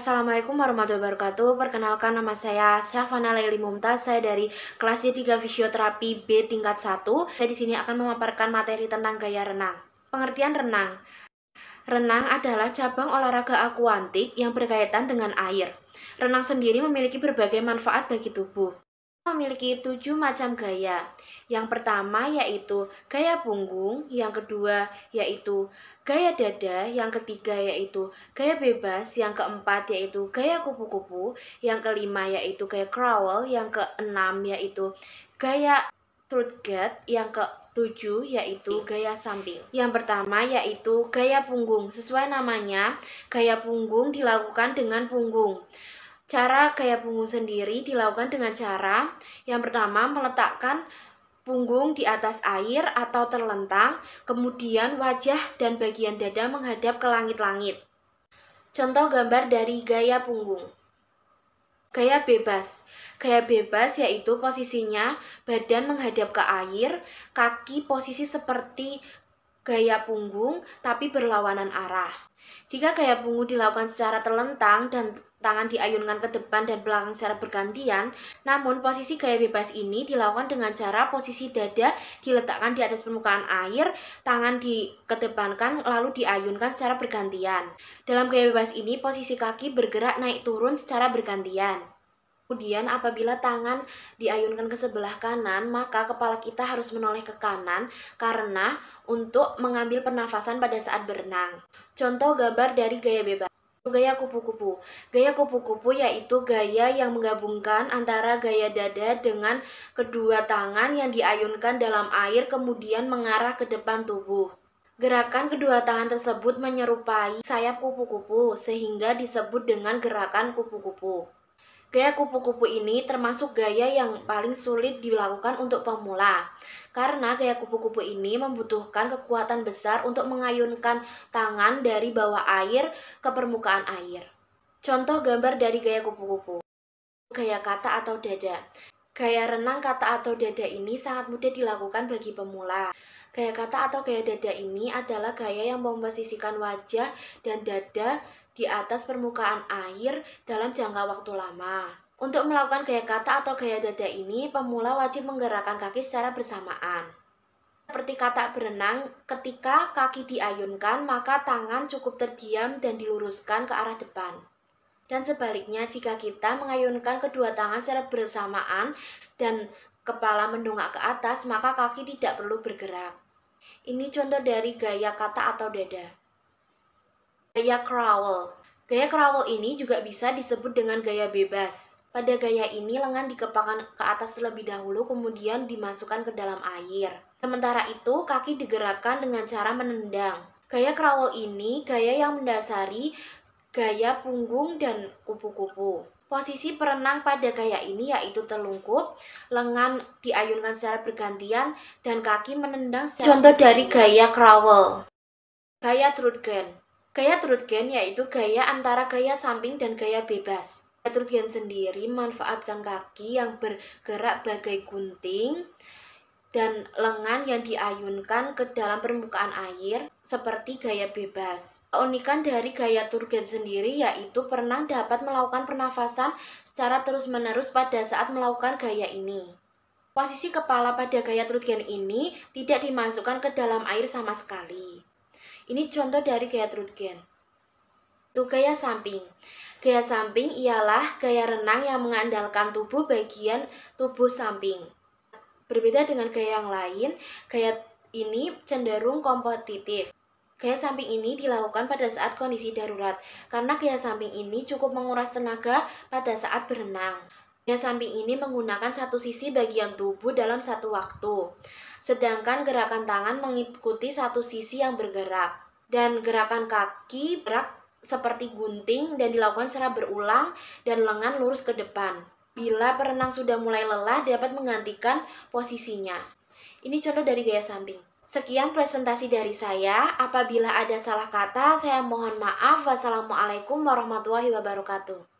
Assalamualaikum warahmatullahi wabarakatuh. Perkenalkan, nama saya Syafana Laili Mumtaz. Saya dari kelas D3 Fisioterapi B tingkat 1. Saya di sini akan memaparkan materi tentang gaya renang. Pengertian renang. Renang adalah cabang olahraga akuatik yang berkaitan dengan air. Renang sendiri memiliki berbagai manfaat bagi tubuh. Memiliki 7 macam gaya. Yang pertama yaitu gaya punggung, yang kedua yaitu gaya dada, yang ketiga yaitu gaya bebas, yang keempat yaitu gaya kupu-kupu, yang kelima yaitu gaya crawl, yang keenam yaitu gaya trotgate, yang ketujuh yaitu gaya samping. Yang pertama yaitu gaya punggung. Sesuai namanya, gaya punggung dilakukan dengan punggung. Cara gaya punggung sendiri dilakukan dengan cara yang pertama meletakkan punggung di atas air atau terlentang, kemudian wajah dan bagian dada menghadap ke langit-langit. Contoh gambar dari gaya punggung. Gaya bebas. Gaya bebas yaitu posisinya badan menghadap ke air, kaki posisi seperti gaya punggung tapi berlawanan arah. Jika gaya punggung dilakukan secara terlentang dan tangan diayunkan ke depan dan belakang secara bergantian, namun posisi gaya bebas ini dilakukan dengan cara posisi dada diletakkan di atas permukaan air, tangan dikedepankan lalu diayunkan secara bergantian. Dalam gaya bebas ini, posisi kaki bergerak naik turun secara bergantian. Kemudian apabila tangan diayunkan ke sebelah kanan, maka kepala kita harus menoleh ke kanan karena untuk mengambil pernafasan pada saat berenang. Contoh gambar dari gaya bebas. Gaya kupu-kupu. Gaya kupu-kupu yaitu gaya yang menggabungkan antara gaya dada dengan kedua tangan yang diayunkan dalam air kemudian mengarah ke depan tubuh. Gerakan kedua tangan tersebut menyerupai sayap kupu-kupu sehingga disebut dengan gerakan kupu-kupu. Gaya kupu-kupu ini termasuk gaya yang paling sulit dilakukan untuk pemula, karena gaya kupu-kupu ini membutuhkan kekuatan besar untuk mengayunkan tangan dari bawah air ke permukaan air. Contoh gambar dari gaya kupu-kupu. Gaya kata atau dada. Gaya renang kata atau dada ini sangat mudah dilakukan bagi pemula. Gaya kata atau gaya dada ini adalah gaya yang memposisikan wajah dan dada di atas permukaan air dalam jangka waktu lama. Untuk melakukan gaya kata atau gaya dada ini, pemula wajib menggerakkan kaki secara bersamaan. Seperti kata berenang, ketika kaki diayunkan, maka tangan cukup terdiam dan diluruskan ke arah depan. Dan sebaliknya, jika kita mengayunkan kedua tangan secara bersamaan dan kepala mendongak ke atas, maka kaki tidak perlu bergerak. Ini contoh dari gaya kata atau dada. Gaya crawl. Gaya crawl ini juga bisa disebut dengan gaya bebas. Pada gaya ini lengan dikepakkan ke atas terlebih dahulu kemudian dimasukkan ke dalam air. Sementara itu kaki digerakkan dengan cara menendang. Gaya crawl ini gaya yang mendasari gaya punggung dan kupu-kupu. Posisi perenang pada gaya ini yaitu telungkup, lengan diayunkan secara bergantian, dan kaki menendang secara contoh dari gaya crawl. Gaya trotgate. Gaya trotgate yaitu gaya antara gaya samping dan gaya bebas. Gaya trotgate sendiri memanfaatkan kaki yang bergerak bagai gunting dan lengan yang diayunkan ke dalam permukaan air seperti gaya bebas. Keunikan dari gaya trotgate sendiri yaitu perenang dapat melakukan pernafasan secara terus-menerus pada saat melakukan gaya ini. Posisi kepala pada gaya trotgate ini tidak dimasukkan ke dalam air sama sekali. Ini contoh dari gaya trotgate. Itu gaya samping. Gaya samping ialah gaya renang yang mengandalkan tubuh bagian tubuh samping. Berbeda dengan gaya yang lain, gaya ini cenderung kompetitif. Gaya samping ini dilakukan pada saat kondisi darurat, karena gaya samping ini cukup menguras tenaga pada saat berenang. Gaya samping ini menggunakan satu sisi bagian tubuh dalam satu waktu, sedangkan gerakan tangan mengikuti satu sisi yang bergerak. Dan gerakan kaki bergerak seperti gunting dan dilakukan secara berulang dan lengan lurus ke depan. Bila perenang sudah mulai lelah, dapat menggantikan posisinya. Ini contoh dari gaya samping. Sekian presentasi dari saya. Apabila ada salah kata, saya mohon maaf. Wassalamualaikum warahmatullahi wabarakatuh.